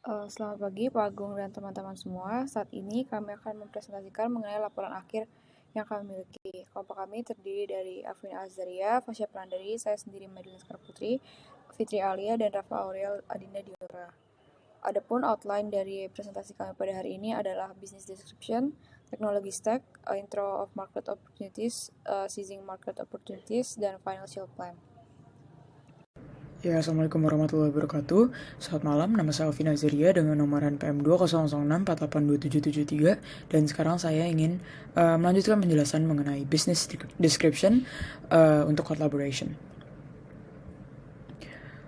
Selamat pagi Pak Agung dan teman-teman semua. Saat ini kami akan mempresentasikan mengenai laporan akhir yang kami miliki. Kelompok kami terdiri dari Afrin Azaria, Fasya Pranandari, saya sendiri Madeline Sekar Putri, Fitri Alia, dan Rafa Aurel Adinda Diora. Adapun outline dari presentasi kami pada hari ini adalah business description, technology stack, intro of market opportunities, seizing market opportunities, dan financial plan. Ya, Assalamualaikum warahmatullahi wabarakatuh. Selamat malam, nama saya Alvin Azaria dengan nomoran PM 2006482773 dan sekarang saya ingin melanjutkan penjelasan mengenai business description untuk collaboration.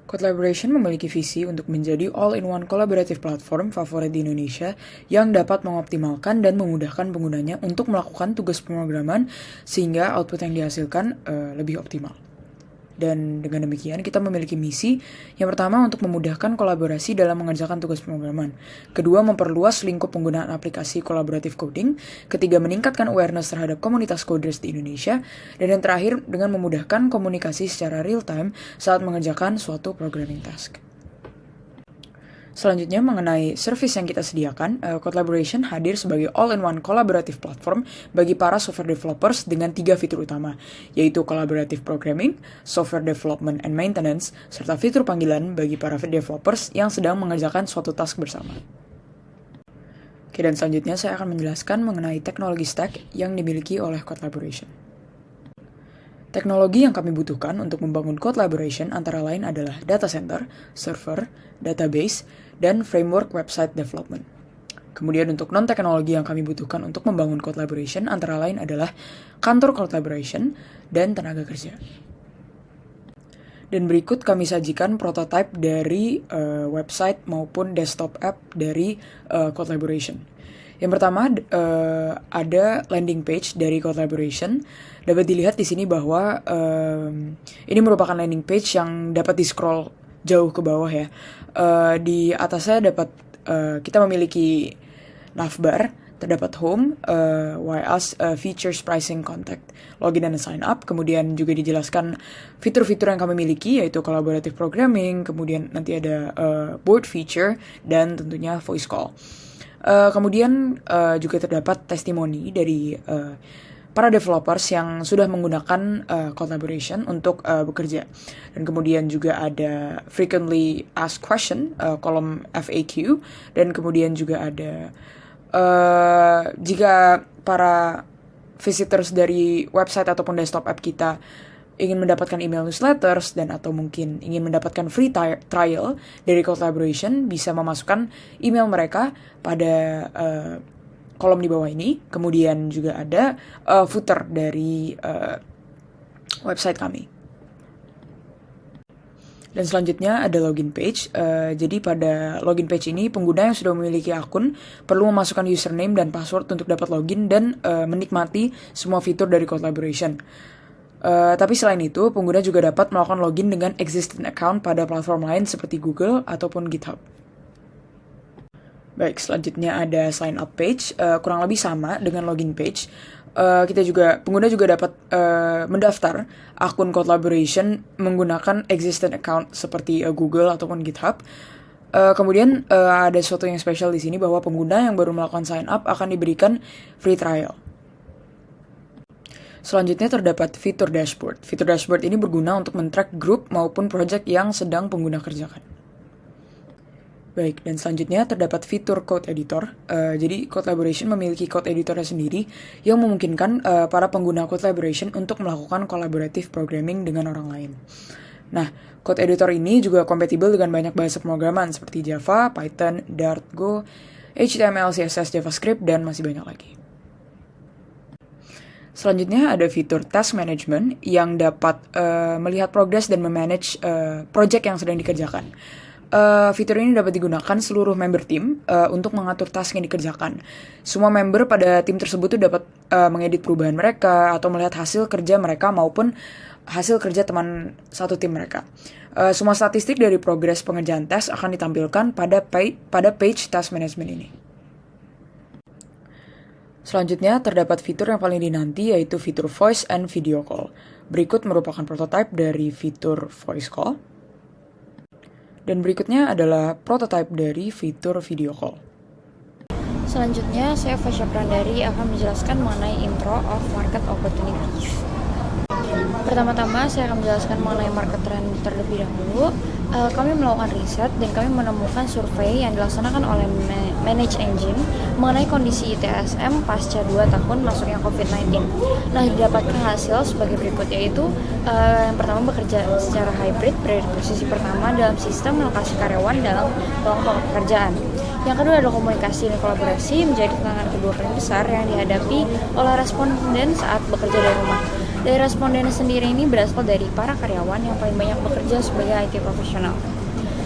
Collaboration memiliki visi untuk menjadi all-in-one collaborative platform favorit di Indonesia yang dapat mengoptimalkan dan memudahkan penggunanya untuk melakukan tugas pemrograman sehingga output yang dihasilkan lebih optimal. Dan dengan demikian kita memiliki misi yang pertama untuk memudahkan kolaborasi dalam mengerjakan tugas pemrograman. Kedua, memperluas lingkup penggunaan aplikasi collaborative coding. Ketiga, meningkatkan awareness terhadap komunitas coders di Indonesia. Dan yang terakhir, dengan memudahkan komunikasi secara real time saat mengerjakan suatu programming task. Selanjutnya mengenai service yang kita sediakan, Collaboration hadir sebagai all-in-one collaborative platform bagi para software developers dengan 3 fitur utama, yaitu collaborative programming, software development and maintenance, serta fitur panggilan bagi para developers yang sedang mengerjakan suatu task bersama. Oke, dan selanjutnya saya akan menjelaskan mengenai teknologi stack yang dimiliki oleh Collaboration. Teknologi yang kami butuhkan untuk membangun collaboration antara lain adalah data center, server, database, dan framework website development. Kemudian untuk non-teknologi yang kami butuhkan untuk membangun collaboration antara lain adalah kantor collaboration dan tenaga kerja. Dan berikut kami sajikan prototipe dari website maupun desktop app dari collaboration. Yang pertama ada landing page dari collaboration. Dapat dilihat di sini bahwa ini merupakan landing page yang dapat di-scroll jauh ke bawah ya. Di atasnya dapat kita memiliki navbar, terdapat home, why us, features, pricing, contact, login dan sign up. Kemudian juga dijelaskan fitur-fitur yang kami miliki yaitu collaborative programming, kemudian nanti ada board feature dan tentunya voice call. Kemudian juga terdapat testimoni dari para developers yang sudah menggunakan collaboration untuk bekerja. Dan kemudian juga ada frequently asked question, kolom FAQ, dan kemudian juga ada jika para visitors dari website ataupun desktop app kita ingin mendapatkan email newsletters dan atau mungkin ingin mendapatkan free trial dari collaboration, bisa memasukkan email mereka pada kolom di bawah ini. Kemudian juga ada footer dari website kami. Dan selanjutnya ada login page. Jadi pada login page ini pengguna yang sudah memiliki akun perlu memasukkan username dan password untuk dapat login dan menikmati semua fitur dari collaboration. Tapi selain itu, pengguna juga dapat melakukan login dengan existing account pada platform lain seperti Google ataupun GitHub. Baik, selanjutnya ada sign up page, kurang lebih sama dengan login page. Pengguna juga dapat mendaftar akun collaboration menggunakan existing account seperti Google ataupun GitHub. Kemudian ada sesuatu yang spesial di sini bahwa pengguna yang baru melakukan sign up akan diberikan free trial. Selanjutnya terdapat fitur dashboard. Fitur dashboard ini berguna untuk men-track grup maupun project yang sedang pengguna kerjakan. Baik, dan selanjutnya terdapat fitur code editor. Jadi collaboration memiliki code editornya sendiri yang memungkinkan para pengguna collaboration untuk melakukan collaborative programming dengan orang lain. Nah, code editor ini juga kompatibel dengan banyak bahasa pemrograman seperti Java, Python, Dart, Go, HTML, CSS, JavaScript, dan masih banyak lagi. Selanjutnya ada fitur task management yang dapat melihat progress dan memanage project yang sedang dikerjakan. Fitur ini dapat digunakan seluruh member tim untuk mengatur task yang dikerjakan. Semua member pada tim tersebut tuh dapat mengedit perubahan mereka atau melihat hasil kerja mereka maupun hasil kerja teman satu tim mereka. Semua statistik dari progres pengerjaan task akan ditampilkan pada page task management ini. Selanjutnya terdapat fitur yang paling dinanti yaitu fitur voice and video call. Berikut merupakan prototipe dari fitur voice call. Dan berikutnya adalah prototype dari fitur video call. Selanjutnya, saya Fasya Prandari akan menjelaskan mengenai intro of market opportunities. Pertama-tama, saya akan menjelaskan mengenai market trend terlebih dahulu. Kami melakukan riset dan kami menemukan survei yang dilaksanakan oleh Manage Engine mengenai kondisi ITSM pasca 2 tahun masuknya COVID-19. Nah, didapatkan hasil sebagai berikut, yaitu yang pertama bekerja secara hybrid berada di posisi pertama dalam sistem lokasi karyawan dalam kelompok pekerjaan. Yang kedua adalah komunikasi dan kolaborasi menjadi tantangan kedua paling besar yang dihadapi oleh responden saat bekerja dari rumah. Dari responden sendiri ini berasal dari para karyawan yang paling banyak bekerja sebagai IT profesional.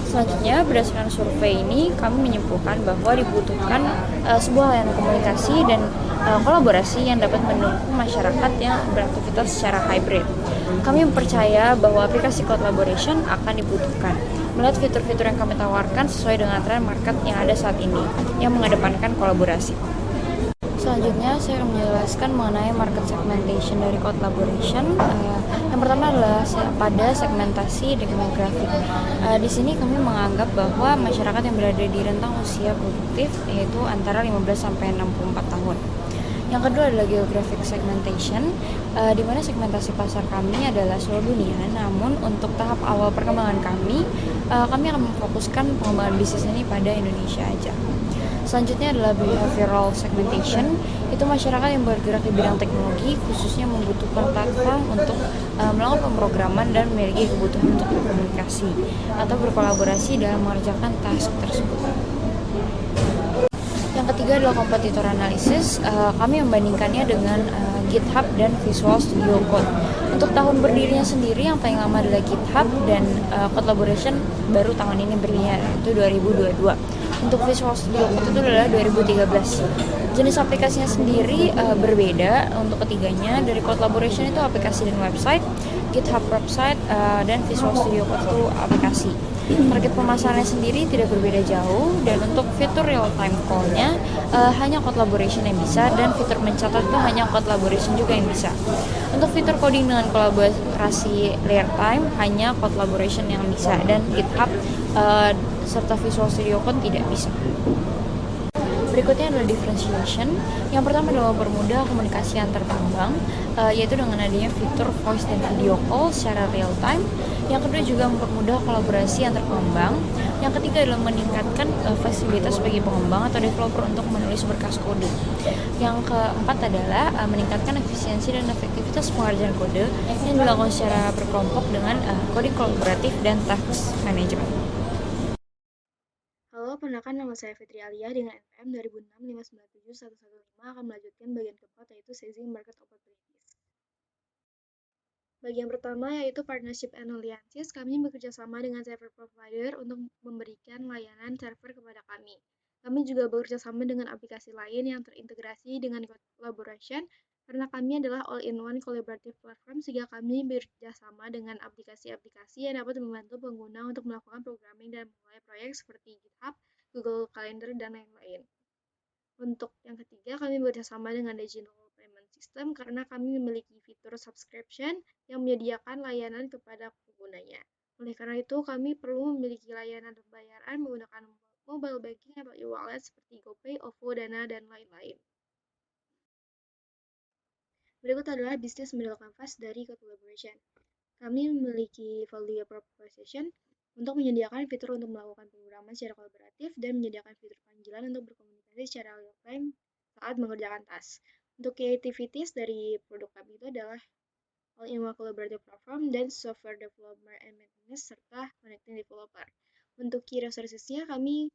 Selanjutnya, berdasarkan survei ini, kami menyimpulkan bahwa dibutuhkan sebuah layanan komunikasi dan kolaborasi yang dapat mendukung masyarakat yang beraktivitas secara hybrid. Kami percaya bahwa aplikasi collaboration akan dibutuhkan. Melihat fitur-fitur yang kami tawarkan sesuai dengan tren market yang ada saat ini, yang mengedepankan kolaborasi. Selanjutnya, saya akan menjelaskan mengenai market segmentation dari collaboration. Yang pertama adalah pada segmentasi demografik. Di sini kami menganggap bahwa masyarakat yang berada di rentang usia produktif yaitu antara 15 sampai 64 tahun. Yang kedua adalah geographic segmentation, di mana segmentasi pasar kami adalah seluruh dunia. Namun untuk tahap awal perkembangan kami akan memfokuskan pengembangan bisnis ini pada Indonesia aja. Selanjutnya adalah behavioral segmentation, itu masyarakat yang bergerak di bidang teknologi khususnya membutuhkan platform untuk melakukan pemrograman dan memiliki kebutuhan untuk berkomunikasi atau berkolaborasi dalam mengerjakan task tersebut. Yang ketiga adalah kompetitor analisis. Kami membandingkannya dengan GitHub dan Visual Studio Code. Untuk tahun berdirinya sendiri yang paling lama adalah GitHub dan collaboration baru tahun ini berdirinya yaitu 2022. Untuk Visual Studio Code itu adalah 2013. Jenis aplikasinya sendiri berbeda. Untuk ketiganya dari collaboration itu aplikasi dan website, GitHub website, dan Visual Studio Code itu aplikasi. Target pemasarannya sendiri tidak berbeda jauh, dan untuk fitur real time call-nya hanya collaboration yang bisa, dan fitur mencatat itu hanya collaboration juga yang bisa. Untuk fitur coding dengan kolaborasi real time hanya collaboration yang bisa, dan GitHub serta Visual Studio Code tidak bisa. Berikutnya adalah differentiation. Yang pertama adalah mempermudah komunikasi antar pengembang, yaitu dengan adanya fitur voice dan video call secara real time. Yang kedua juga mempermudah kolaborasi antar pengembang. Yang ketiga adalah meningkatkan fleksibilitas bagi pengembang atau developer untuk menulis berkas kode. Yang keempat adalah meningkatkan efisiensi dan efektivitas pengerjaan kode yang dilakukan secara berkelompok dengan coding kolaboratif dan task management. Halo, perkenalkan nama saya Fitri Alia dengan NPM 2006597115 akan melanjutkan bagian keempat yaitu Seizing Market Opportunities. Bagian pertama yaitu Partnership and Alliances. Kami bekerja sama dengan server provider untuk memberikan layanan server kepada kami. Kami juga bekerja sama dengan aplikasi lain yang terintegrasi dengan collaboration karena kami adalah all-in-one collaborative platform sehingga kami bekerja sama dengan aplikasi-aplikasi yang dapat membantu pengguna untuk melakukan programming dan memulai proyek seperti GitHub, Google Calendar, dan lain-lain. Untuk yang ketiga, kami bekerjasama dengan Digital Payment System karena kami memiliki fitur subscription yang menyediakan layanan kepada penggunanya. Oleh karena itu, kami perlu memiliki layanan pembayaran menggunakan mobile banking atau e-wallet seperti GoPay, OVO, Dana, dan lain-lain. Berikut adalah business model canvas dari collaboration. Kami memiliki value proposition untuk menyediakan fitur untuk melakukan pemrograman secara kolaboratif dan menyediakan fitur panggilan untuk berkomunikasi secara real time saat mengerjakan task. Untuk key activities dari produk kami itu adalah all-in-one collaborative platform dan software developer and maintenance serta connecting developer. Untuk key resources-nya kami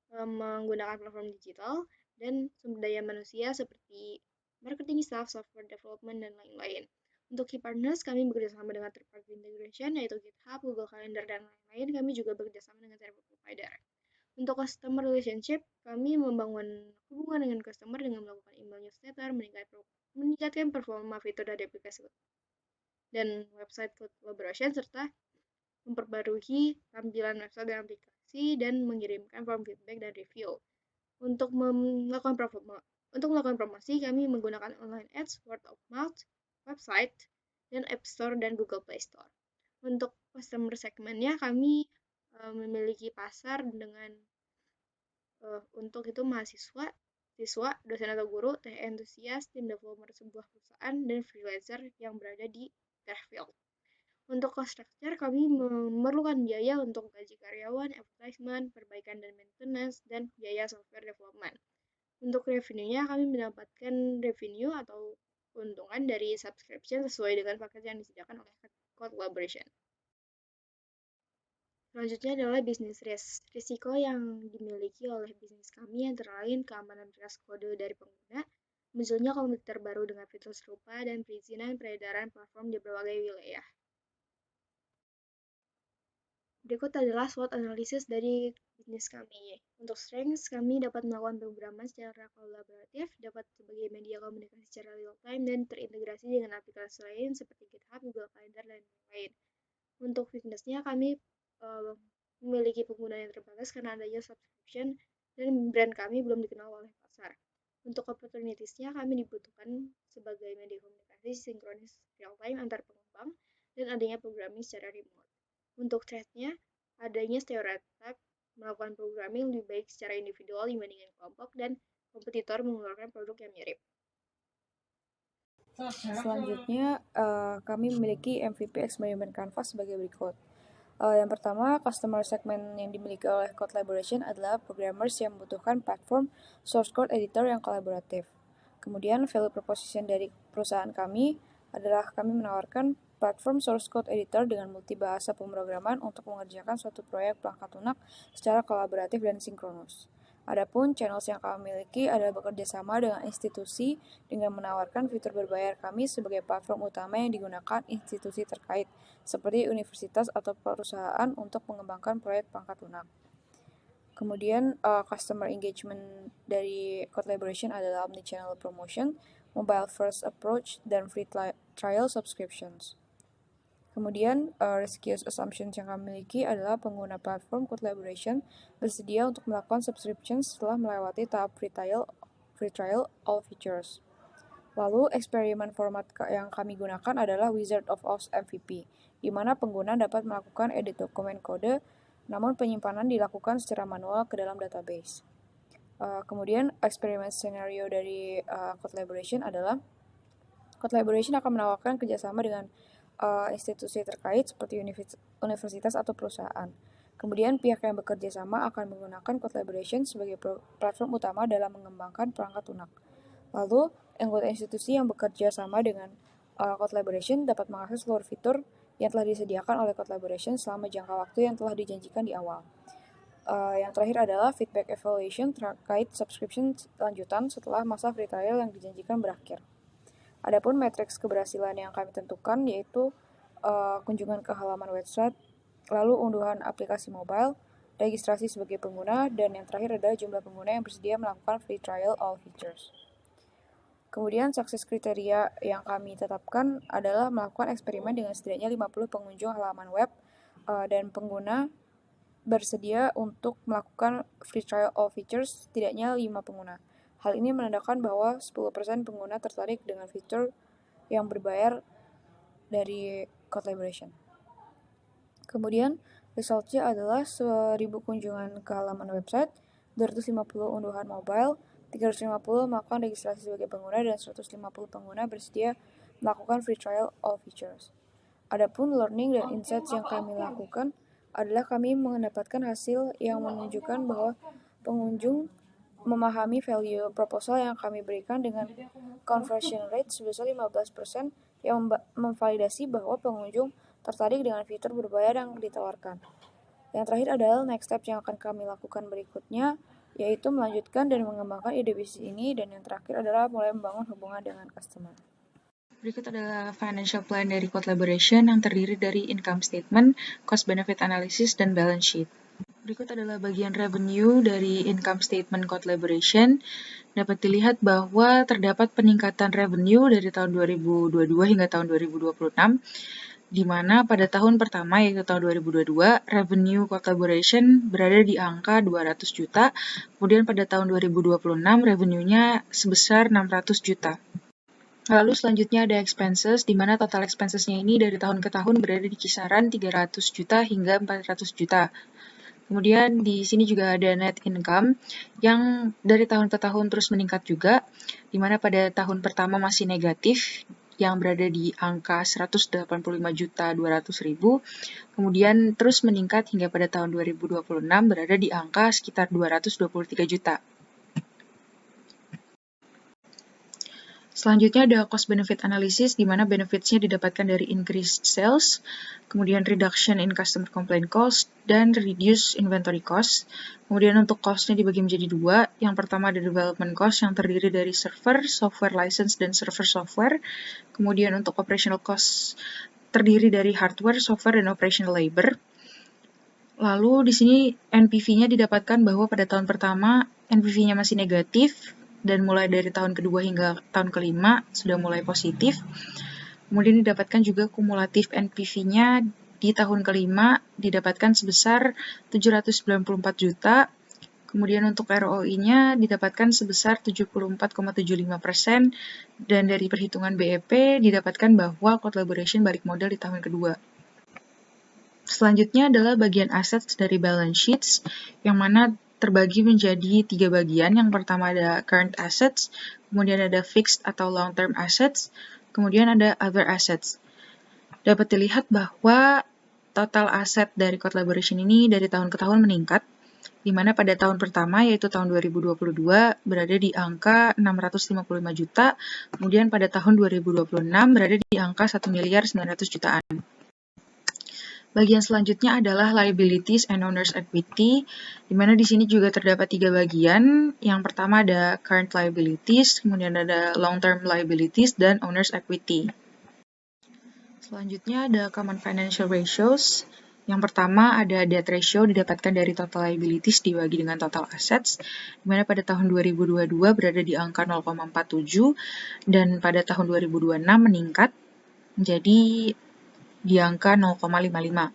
menggunakan platform digital dan sumber daya manusia seperti marketing staff, software development, dan lain-lain. Untuk key partners, kami bekerjasama dengan third-party integration, yaitu GitHub, Google Calendar, dan lain-lain. Kami juga bekerjasama dengan server provider. Untuk customer relationship, kami membangun hubungan dengan customer dengan melakukan email newsletter, meningkatkan performa fitur dari aplikasi dan website collaboration, serta memperbarui tampilan website dan aplikasi, dan mengirimkan form feedback dan review. Untuk melakukan promosi, kami menggunakan online ads, word of mouth, website, dan App Store dan Google Play Store. Untuk customer segmentnya, kami memiliki pasar dengan untuk itu mahasiswa, siswa, dosen atau guru, tech entusias, tim developer sebuah perusahaan, dan freelancer yang berada di tech field. Untuk cost structure, kami memerlukan biaya untuk gaji karyawan, advertisement, perbaikan dan maintenance, dan biaya software development. Untuk revenue-nya, kami mendapatkan revenue atau keuntungan dari subscription sesuai dengan paket yang disediakan oleh collaboration. Selanjutnya adalah business risk. Risiko yang dimiliki oleh bisnis kami antara lain keamanan beras kode dari pengguna, munculnya komputer baru dengan fitur serupa, dan perizinan peredaran platform di berbagai wilayah. Berikut adalah SWOT analisis dari bisnis kami. Untuk strengths, kami dapat melakukan pemrograman secara kolaboratif, dapat sebagai media komunikasi secara real-time, dan terintegrasi dengan aplikasi lain seperti GitHub, Google Calendar, dan lain-lain. Untuk weakness-nya, kami memiliki pengguna yang terbatas karena adanya subscription dan brand kami belum dikenal oleh pasar. Untuk opportunities-nya, kami dibutuhkan sebagai media komunikasi sinkronis real-time antar pengembang dan adanya programming secara remote. Untuk threat-nya, adanya stereotip melakukan programming lebih baik secara individual dibandingkan kelompok dan kompetitor mengeluarkan produk yang mirip. Selanjutnya, kami memiliki MVP Experiment Canvas sebagai berikut. Yang pertama, customer segment yang dimiliki oleh Collaboration adalah programmers yang membutuhkan platform source code editor yang kolaboratif. Kemudian, value proposition dari perusahaan kami adalah kami menawarkan platform source code editor dengan multibahasa pemrograman untuk mengerjakan suatu proyek perangkat lunak secara kolaboratif dan sinkronus. Adapun channels yang kami miliki adalah bekerja sama dengan institusi dengan menawarkan fitur berbayar kami sebagai platform utama yang digunakan institusi terkait, seperti universitas atau perusahaan untuk mengembangkan proyek perangkat lunak. Kemudian customer engagement dari Collaboration adalah omnichannel promotion, mobile first approach, dan free trial subscriptions. Kemudian, riskious assumptions yang kami miliki adalah pengguna platform Collaboration bersedia untuk melakukan subscription setelah melewati tahap free trial all features. Lalu, eksperimen format yang kami gunakan adalah Wizard of Oz MVP, di mana pengguna dapat melakukan edit dokumen kode, namun penyimpanan dilakukan secara manual ke dalam database. Kemudian, eksperimen scenario dari Collaboration adalah Collaboration akan menawarkan kerjasama dengan institusi terkait seperti universitas atau perusahaan. Kemudian pihak yang bekerja sama akan menggunakan Collaboration sebagai platform utama dalam mengembangkan perangkat lunak. Lalu, anggota institusi yang bekerja sama dengan Collaboration dapat mengakses seluruh fitur yang telah disediakan oleh Collaboration selama jangka waktu yang telah dijanjikan di awal. Yang terakhir adalah feedback evaluation terkait subscription lanjutan setelah masa free trial yang dijanjikan berakhir. Adapun matriks keberhasilan yang kami tentukan yaitu kunjungan ke halaman website, lalu unduhan aplikasi mobile, registrasi sebagai pengguna, dan yang terakhir adalah jumlah pengguna yang bersedia melakukan free trial all features. Kemudian sukses kriteria yang kami tetapkan adalah melakukan eksperimen dengan setidaknya 50 pengunjung halaman web dan pengguna bersedia untuk melakukan free trial all features setidaknya 5 pengguna. Hal ini menandakan bahwa 10% pengguna tertarik dengan fitur yang berbayar dari Collaboration. Kemudian, resultnya adalah 1000 kunjungan ke halaman website, 250 unduhan mobile, 350 melakukan registrasi sebagai pengguna, dan 150 pengguna bersedia melakukan free trial all features. Adapun learning dan insights yang kami lakukan adalah kami mendapatkan hasil yang menunjukkan bahwa pengunjung memahami value proposal yang kami berikan dengan conversion rate sebesar 15% yang memvalidasi bahwa pengunjung tertarik dengan fitur berbayar yang ditawarkan. Yang terakhir adalah next step yang akan kami lakukan berikutnya, yaitu melanjutkan dan mengembangkan ide bisnis ini, dan yang terakhir adalah mulai membangun hubungan dengan customer. Berikut adalah financial plan dari Collaboration yang terdiri dari income statement, cost benefit analysis, dan balance sheet. Berikut adalah bagian revenue dari income statement Collaboration. Dapat dilihat bahwa terdapat peningkatan revenue dari tahun 2022 hingga tahun 2026, di mana pada tahun pertama yaitu tahun 2022, revenue Collaboration berada di angka 200 juta, kemudian pada tahun 2026 revenue-nya sebesar 600 juta. Lalu selanjutnya ada expenses, di mana total expenses-nya ini dari tahun ke tahun berada di kisaran 300 juta hingga 400 juta. Kemudian di sini juga ada net income yang dari tahun ke tahun terus meningkat juga, di mana pada tahun pertama masih negatif, yang berada di angka 185.200.000, kemudian terus meningkat hingga pada tahun 2026 berada di angka sekitar 223 juta. Selanjutnya ada cost benefit analysis, di mana benefits-nya didapatkan dari increased sales, kemudian reduction in customer complaint cost, dan reduce inventory cost. Kemudian untuk cost-nya dibagi menjadi dua. Yang pertama ada development cost yang terdiri dari server, software license, dan server software. Kemudian untuk operational cost terdiri dari hardware, software, dan operational labor. Lalu di sini NPV-nya didapatkan bahwa pada tahun pertama NPV-nya masih negatif, dan mulai dari tahun kedua hingga tahun kelima sudah mulai positif. Kemudian didapatkan juga kumulatif NPV-nya di tahun kelima didapatkan sebesar 794 juta. Kemudian untuk ROI-nya didapatkan sebesar 74,75%, dan dari perhitungan BEP didapatkan bahwa collaboration balik modal di tahun kedua. Selanjutnya adalah bagian assets dari balance sheets, yang mana terbagi menjadi 3 bagian. Yang pertama ada current assets, kemudian ada fixed atau long-term assets, kemudian ada other assets. Dapat dilihat bahwa total aset dari collaboration ini dari tahun ke tahun meningkat, di mana pada tahun pertama yaitu tahun 2022 berada di angka 655 juta, kemudian pada tahun 2026 berada di angka 1.900.000.000 jutaan. Bagian selanjutnya adalah liabilities and owner's equity, di mana di sini juga terdapat 3 bagian. Yang pertama ada current liabilities, kemudian ada long-term liabilities, dan owner's equity. Selanjutnya ada common financial ratios. Yang pertama ada debt ratio didapatkan dari total liabilities dibagi dengan total assets, di mana pada tahun 2022 berada di angka 0,47, dan pada tahun 2026 meningkat menjadi di angka 0,55.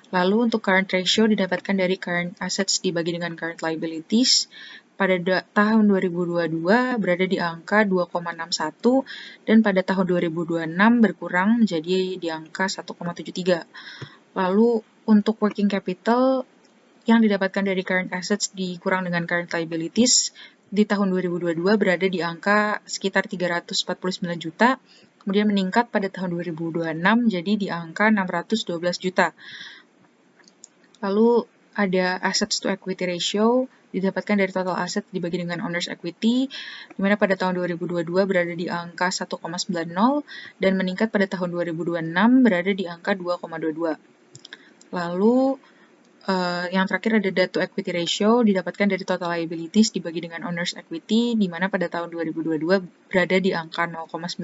Lalu untuk current ratio didapatkan dari current assets dibagi dengan current liabilities. Pada tahun 2022 berada di angka 2,61, dan pada tahun 2026 berkurang menjadi di angka 1,73. Lalu untuk working capital yang didapatkan dari current assets dikurang dengan current liabilities di tahun 2022 berada di angka sekitar 349 juta, kemudian meningkat pada tahun 2026 jadi di angka 612 juta. Lalu ada assets to equity ratio didapatkan dari total aset dibagi dengan owner's equity, di mana pada tahun 2022 berada di angka 1,90 dan meningkat pada tahun 2026 berada di angka 2,22. Lalu yang terakhir ada debt to equity ratio didapatkan dari total liabilities dibagi dengan owner's equity, di mana pada tahun 2022 berada di angka 0,90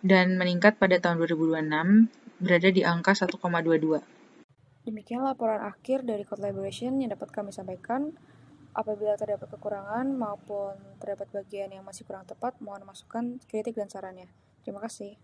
dan meningkat pada tahun 2026 berada di angka 1,22. Demikian laporan akhir dari collaboration yang dapat kami sampaikan. Apabila terdapat kekurangan maupun terdapat bagian yang masih kurang tepat, mohon masukan, kritik, dan sarannya. Terima kasih.